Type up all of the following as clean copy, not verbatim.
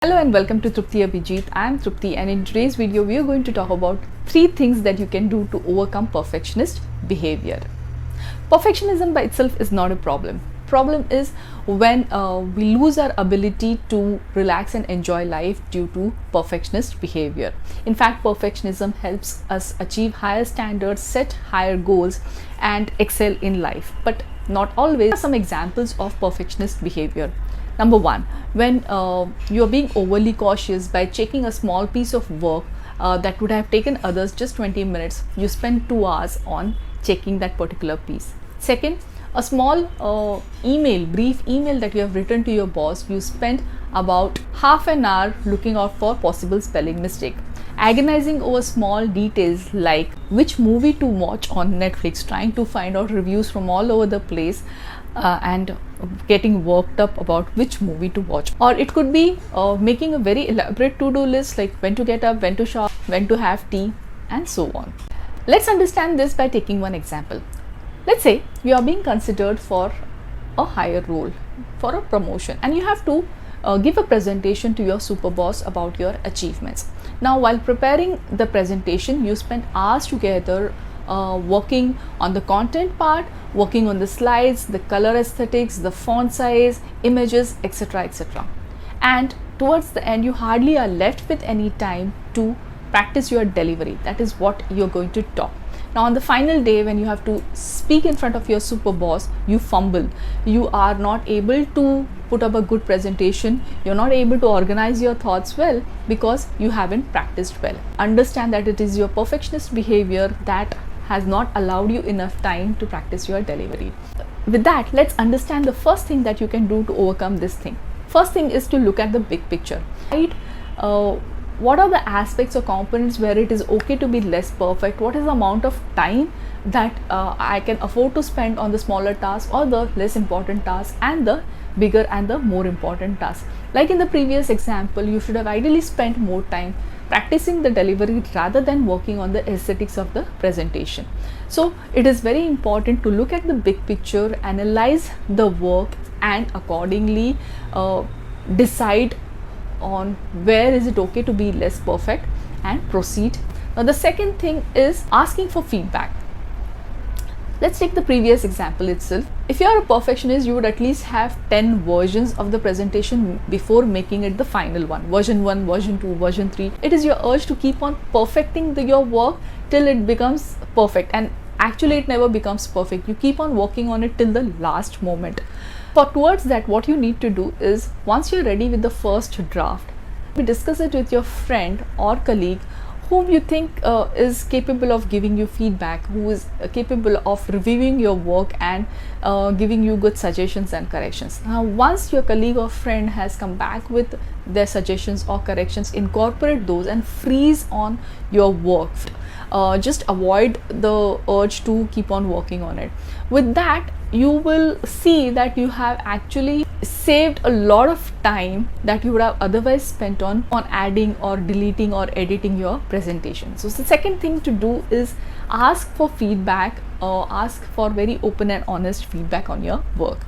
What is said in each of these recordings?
Hello and welcome to Trupti Abhijit. I am Trupti, and in today's video we are going to talk about 3 things that you can do to overcome perfectionist behavior. Perfectionism by itself is not a problem. Problem is when we lose our ability to relax and enjoy life due to perfectionist behavior. In fact, perfectionism helps us achieve higher standards, set higher goals and excel in life, but not always. Some examples of perfectionist behavior. Number 1, when you are being overly cautious by checking a small piece of work that would have taken others just 20 minutes, you spend 2 hours on checking that particular piece. Second, a small brief email that you have written to your boss, you spend about half an hour looking out for possible spelling mistake. Agonizing over small details like which movie to watch on Netflix, trying to find out reviews from all over the place and getting worked up about which movie to watch. Or it could be making a very elaborate to-do list like when to get up, when to shop, when to have tea and so on. Let's understand this by taking one example. Let's say you are being considered for a higher role, for a promotion, and you have to give a presentation to your super boss about your achievements. Now, while preparing the presentation, you spend hours together working on the content part, working on the slides, the color aesthetics, the font size, images, etc., etc. And towards the end, you hardly are left with any time to practice your delivery. That is what you're going to talk. Now, on the final day, when you have to speak in front of your super boss, you fumble. You are not able to put up a good presentation. You're not able to organize your thoughts well because you haven't practiced well. Understand that it is your perfectionist behavior that has not allowed you enough time to practice your delivery. With that, let's understand the first thing that you can do to overcome this thing. First thing is to look at the big picture. Right? What are the aspects or components where it is okay to be less perfect? What is the amount of time that I can afford to spend on the smaller tasks or the less important tasks and the bigger and the more important tasks? Like in the previous example, you should have ideally spent more time practicing the delivery rather than working on the aesthetics of the presentation. So it is very important to look at the big picture, analyze the work and accordingly decide on where is it okay to be less perfect and proceed. Now the second thing is asking for feedback. Let's take the previous example itself. If you are a perfectionist, you would at least have 10 versions of the presentation before making it the final one. Version 1, version 2, version 3. It is your urge to keep on perfecting your work till it becomes perfect, and actually it never becomes perfect. You keep on working on it till the last moment. For towards that, what you need to do is, once you're ready with the first draft, discuss it with your friend or colleague whom you think is capable of giving you feedback, who is capable of reviewing your work and giving you good suggestions and corrections. Now, once your colleague or friend has come back with their suggestions or corrections, incorporate those and freeze on your work. Just avoid the urge to keep on working on it. With that, you will see that you have actually saved a lot of time that you would have otherwise spent on adding or deleting or editing your presentation. So the second thing to do is ask for feedback, ask for very open and honest feedback on your work.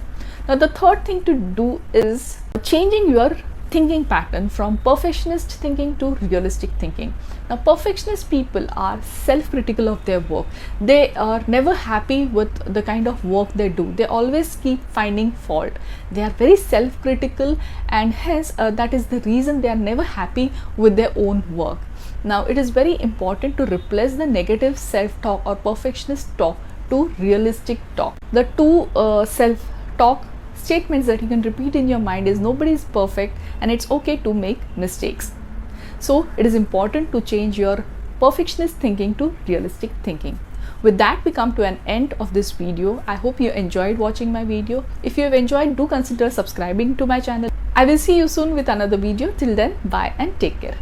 Now the third thing to do is changing your thinking pattern from perfectionist thinking to realistic thinking. Now, perfectionist people are self-critical of their work. They are never happy with the kind of work they do. They always keep finding fault. They are very self-critical, and hence that is the reason they are never happy with their own work. Now, it is very important to replace the negative self-talk or perfectionist talk to realistic talk. The two self-talk statements that you can repeat in your mind is nobody is perfect and it's okay to make mistakes. So it is important to change your perfectionist thinking to realistic thinking. With that, we come to an end of this video. I hope you enjoyed watching my video. If you have enjoyed, do consider subscribing to my channel. I will see you soon with another video. Till then, bye and take care.